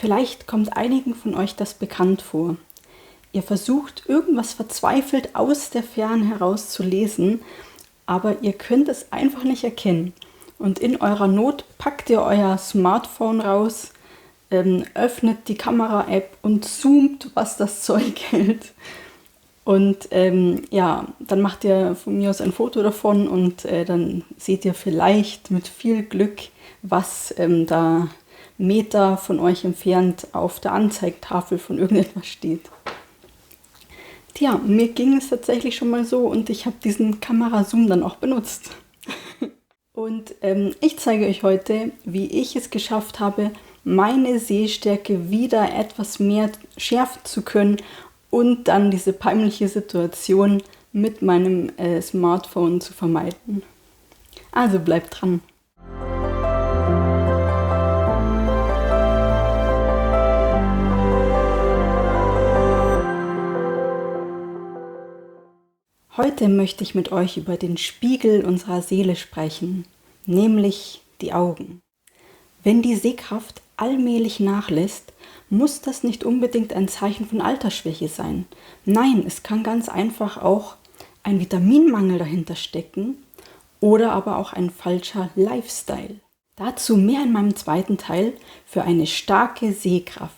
Vielleicht kommt einigen von euch das bekannt vor. Ihr versucht, irgendwas verzweifelt aus der Ferne heraus zu lesen, aber ihr könnt es einfach nicht erkennen. Und in eurer Not packt ihr euer Smartphone raus, öffnet die Kamera-App und zoomt, was das Zeug hält. Und ja, dann macht ihr von mir aus ein Foto davon und dann seht ihr vielleicht mit viel Glück, was da Meter von euch entfernt auf der Anzeigetafel von irgendetwas steht. Tja, mir ging es tatsächlich schon mal so und ich habe diesen Kamerazoom dann auch benutzt. Und ich zeige euch heute, wie ich es geschafft habe, meine Sehstärke wieder etwas mehr schärfen zu können und dann diese peinliche Situation mit meinem Smartphone zu vermeiden. Also bleibt dran. Heute möchte ich mit euch über den Spiegel unserer Seele sprechen, nämlich die Augen. Wenn die Sehkraft allmählich nachlässt, muss das nicht unbedingt ein Zeichen von Altersschwäche sein. Nein, es kann ganz einfach auch ein Vitaminmangel dahinter stecken oder aber auch ein falscher Lifestyle. Dazu mehr in meinem zweiten Teil für eine starke Sehkraft.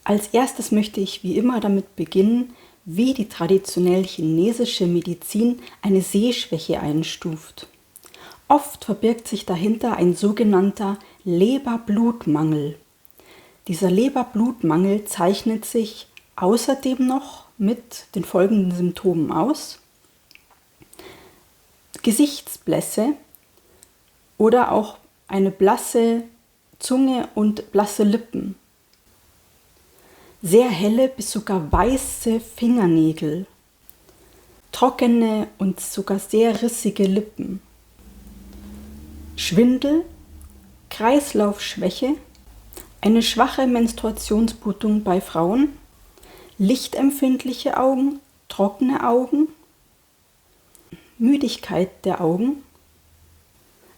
Als erstes möchte ich wie immer damit beginnen, wie die traditionell chinesische Medizin eine Sehschwäche einstuft. Oft verbirgt sich dahinter ein sogenannter Leberblutmangel. Dieser Leberblutmangel zeichnet sich außerdem noch mit den folgenden Symptomen aus: Gesichtsblässe oder auch eine blasse Zunge und blasse Lippen. Sehr helle bis sogar weiße Fingernägel, trockene und sogar sehr rissige Lippen, Schwindel, Kreislaufschwäche, eine schwache Menstruationsblutung bei Frauen, lichtempfindliche Augen, trockene Augen, Müdigkeit der Augen.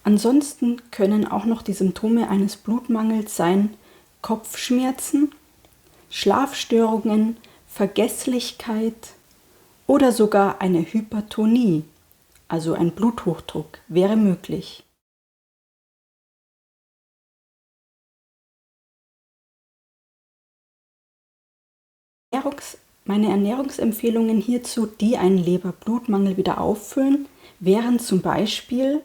Ansonsten können auch noch die Symptome eines Blutmangels sein: Kopfschmerzen, Schlafstörungen, Vergesslichkeit oder sogar eine Hypertonie, also ein Bluthochdruck, wäre möglich. Meine Ernährungsempfehlungen hierzu, die einen Leberblutmangel wieder auffüllen, wären zum Beispiel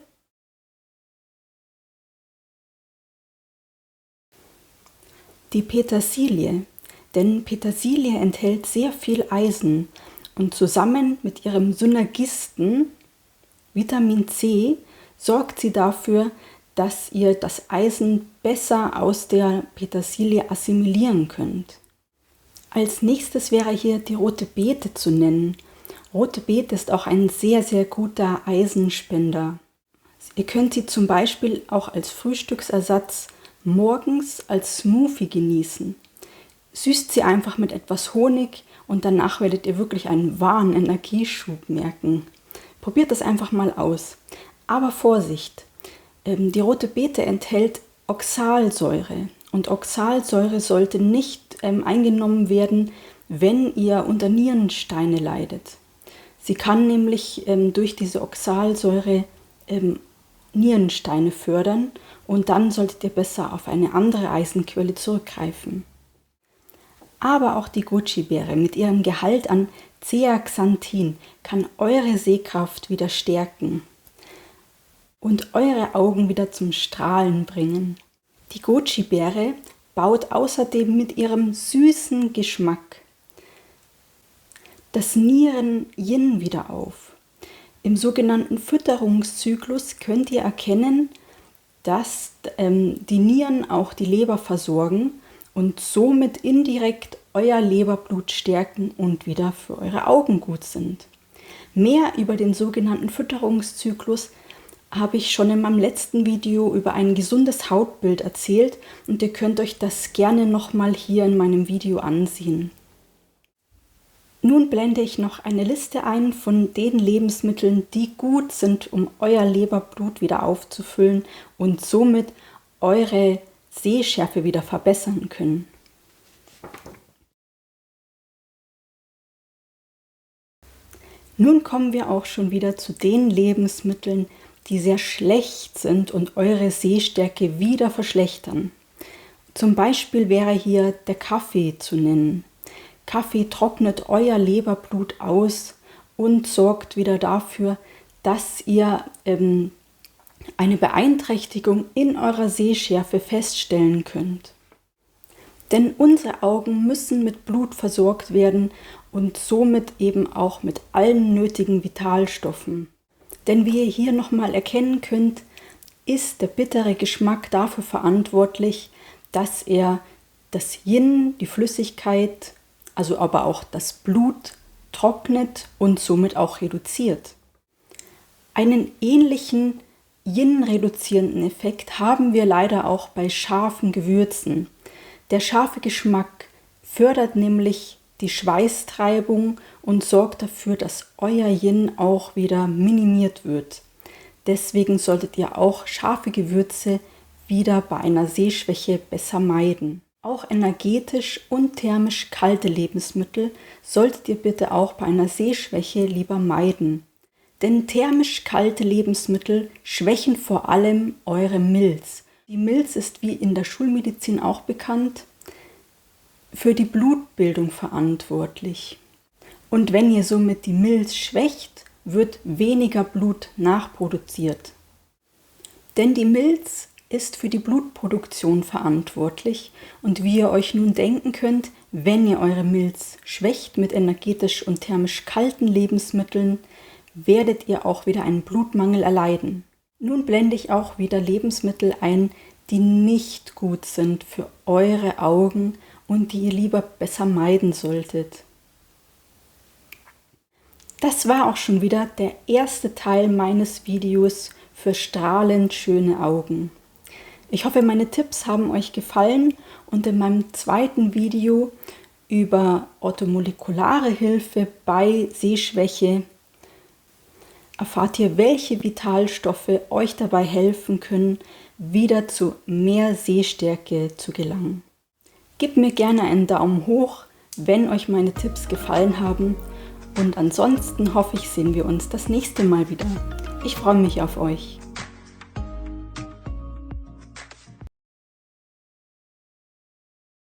die Petersilie. Denn Petersilie enthält sehr viel Eisen und zusammen mit ihrem Synergisten Vitamin C sorgt sie dafür, dass ihr das Eisen besser aus der Petersilie assimilieren könnt. Als nächstes wäre hier die rote Beete zu nennen. Rote Beete ist auch ein sehr, sehr guter Eisenspender. Ihr könnt sie zum Beispiel auch als Frühstücksersatz morgens als Smoothie genießen. Süßt sie einfach mit etwas Honig und danach werdet ihr wirklich einen wahren Energieschub merken. Probiert das einfach mal aus. Aber Vorsicht! Die rote Beete enthält Oxalsäure und Oxalsäure sollte nicht eingenommen werden, wenn ihr unter Nierensteine leidet. Sie kann nämlich durch diese Oxalsäure Nierensteine fördern und dann solltet ihr besser auf eine andere Eisenquelle zurückgreifen. Aber auch die Goji-Beere mit ihrem Gehalt an Zeaxanthin kann eure Sehkraft wieder stärken und eure Augen wieder zum Strahlen bringen. Die Goji-Beere baut außerdem mit ihrem süßen Geschmack das Nieren-Yin wieder auf. Im sogenannten Fütterungszyklus könnt ihr erkennen, dass die Nieren auch die Leber versorgen und somit indirekt euer Leberblut stärken und wieder für eure Augen gut sind. Mehr über den sogenannten Fütterungszyklus habe ich schon in meinem letzten Video über ein gesundes Hautbild erzählt und ihr könnt euch das gerne nochmal hier in meinem Video ansehen. Nun blende ich noch eine Liste ein von den Lebensmitteln, die gut sind, um euer Leberblut wieder aufzufüllen und somit eure Sehschärfe wieder verbessern können. Nun kommen wir auch schon wieder zu den Lebensmitteln, die sehr schlecht sind und eure Sehstärke wieder verschlechtern. Zum Beispiel wäre hier der Kaffee zu nennen. Kaffee trocknet euer Leberblut aus und sorgt wieder dafür, dass ihr eine Beeinträchtigung in eurer Sehschärfe feststellen könnt. Denn unsere Augen müssen mit Blut versorgt werden und somit eben auch mit allen nötigen Vitalstoffen. Denn wie ihr hier nochmal erkennen könnt, ist der bittere Geschmack dafür verantwortlich, dass er das Yin, die Flüssigkeit, also aber auch das Blut trocknet und somit auch reduziert. Einen ähnlichen Yin-reduzierenden Effekt haben wir leider auch bei scharfen Gewürzen. Der scharfe Geschmack fördert nämlich die Schweißtreibung und sorgt dafür, dass euer Yin auch wieder minimiert wird. Deswegen solltet ihr auch scharfe Gewürze wieder bei einer Sehschwäche besser meiden. Auch energetisch und thermisch kalte Lebensmittel solltet ihr bitte auch bei einer Sehschwäche lieber meiden. Denn thermisch kalte Lebensmittel schwächen vor allem eure Milz. Die Milz ist wie in der Schulmedizin auch bekannt, für die Blutbildung verantwortlich. Und wenn ihr somit die Milz schwächt, wird weniger Blut nachproduziert. Denn die Milz ist für die Blutproduktion verantwortlich und wie ihr euch nun denken könnt, wenn ihr eure Milz schwächt mit energetisch und thermisch kalten Lebensmitteln, werdet ihr auch wieder einen Blutmangel erleiden. Nun blende ich auch wieder Lebensmittel ein, die nicht gut sind für eure Augen und die ihr lieber besser meiden solltet. Das war auch schon wieder der erste Teil meines Videos für strahlend schöne Augen. Ich hoffe, meine Tipps haben euch gefallen und in meinem zweiten Video über orthomolekulare Hilfe bei Sehschwäche erfahrt ihr, welche Vitalstoffe euch dabei helfen können, wieder zu mehr Sehstärke zu gelangen. Gebt mir gerne einen Daumen hoch, wenn euch meine Tipps gefallen haben und ansonsten hoffe ich, sehen wir uns das nächste Mal wieder. Ich freue mich auf euch.